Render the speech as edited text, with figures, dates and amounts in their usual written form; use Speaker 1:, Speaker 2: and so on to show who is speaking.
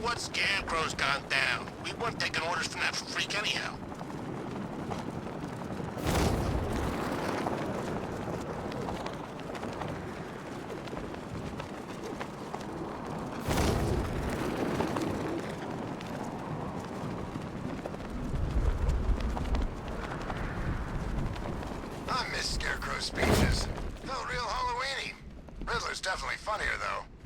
Speaker 1: what? Scarecrow's gone down. We weren't taking orders from that freak anyhow. I miss Scarecrow's speeches. Felt real Halloweeny. Riddler's definitely funnier, though.